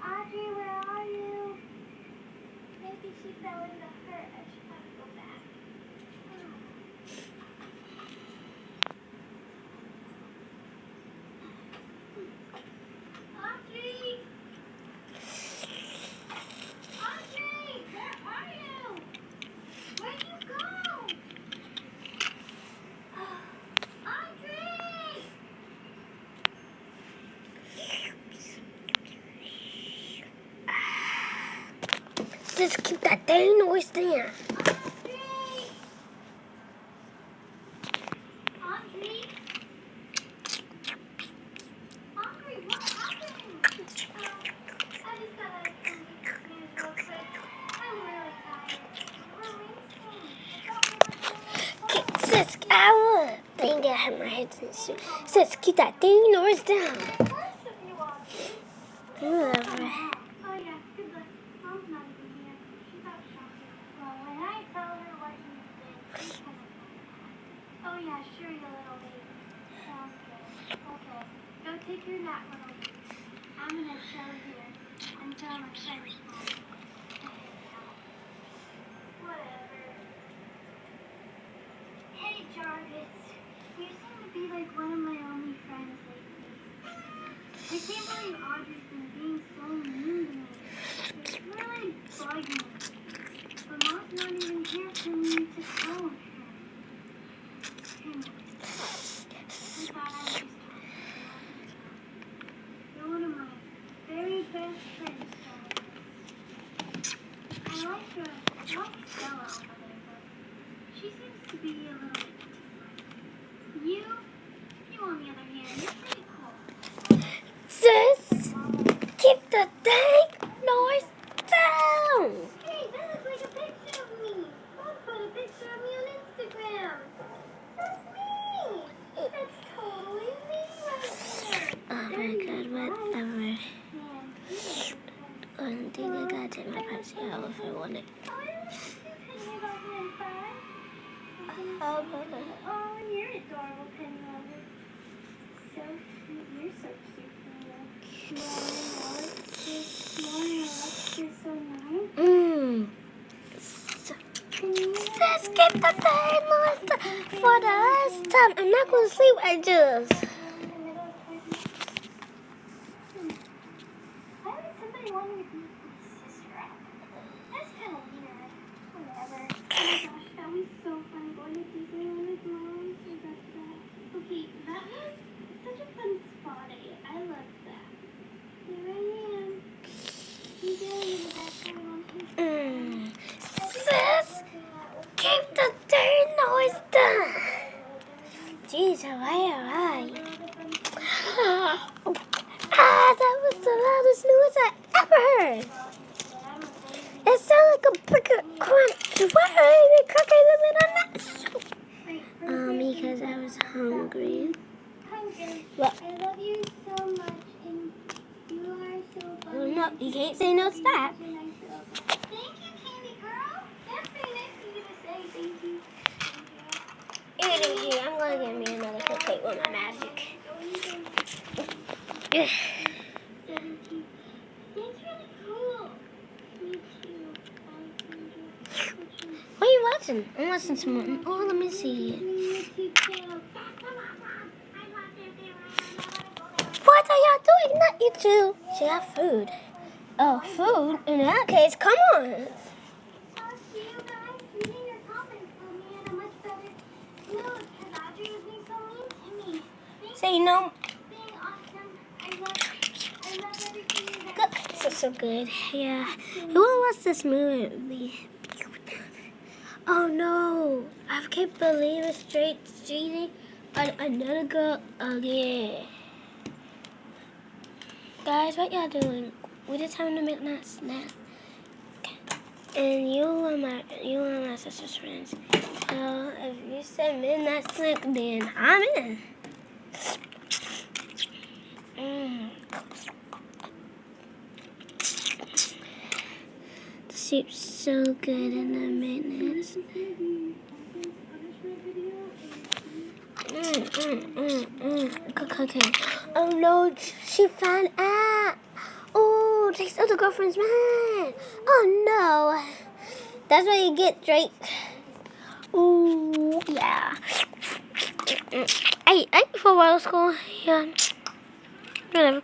Audrey, where are you? Maybe she fell into her. I should have to go back. Audrey! Audrey! Where are you? Where'd you go? Audrey! Just keep that dang noise down. Audrey! Audrey, what happened? I just thought I'd come get the news real quick. I'm really tired. We're racing. I thought we were going to Sis, I think I had my head in the suit. Sis, keep that dang noise down. Whatever. Oh, yeah. Good luck. Mom's not even here. She's out shopping. Well, when I tell her what you did, she's gonna come. Oh, yeah. Sure, you little baby. Sounds good. Okay. Go take your nap, little baby. I'm gonna chill here until my friends come. Whatever. Hey, Jarvis. You seem to be like one of my only friends lately. I can't believe Audrey's been being so mean to me. It's really bugging me. But Mom's not even here for me to tell her. Anyway, I thought I would just talk to you. You're one of my very best friends, Jarvis. I like Stella over there, but she seems to be a little bit different. You on the other hand, you're pretty cool. Sis, keep the dang noise down. Hey, that looks like a picture of me. I'll put a picture of me on Instagram. That's me. That's totally me right there. Oh my god, whatever. Man, I think I gotta take my pants out if I want it. oh, I don't see Penny about here inside. Oh, brother. Oh, you're adorable, Penny Lover. So sweet. You're so cute, Morning, Alex. You're so nice. Sis, keep the dang noise down for the last time. I'm not gonna sleep. I just. Why would somebody want me to beat my sister up? That's kind of weird. Whatever. Oh my gosh, that was so fun going to Disneyland with Mom. So that's that. Okay, that was such a fun spa day. I loved that. Here I am. You doing the best I want to. Sis, keep the dang noise down. Jeez, alright. That was the loudest noise I ever heard. It sounded like a brick crunch. Why are they cooking in the middle of night? Because I was hungry. Hungry. What? I love you so much, and you are so fun. Well, no, you can't say no to that. Thank you, Candy Girl. That's pretty nice of you to say. Thank you. I'm gonna get me another cupcake with my magic. That's really cool. Me too. What are you watching? I'm watching someone. Oh, let me see. What are y'all doing? Not you two. She got food. Oh, food? In that case, come on. Say no. Good. So good. Yeah. Who watched this movie? Oh no. I can't believe it's straight cheating on another girl again. Guys, what y'all doing? We just having a midnight snack. And you are my sister's friends. So if you say midnight snack, then I'm in. The soup's so good in the midnight snack. Okay. Oh no, she found out. Oh, they Drake's other girlfriend's mad. Oh no. That's what you get, Drake. Ooh, yeah. I before middle school. Yeah. Whatever.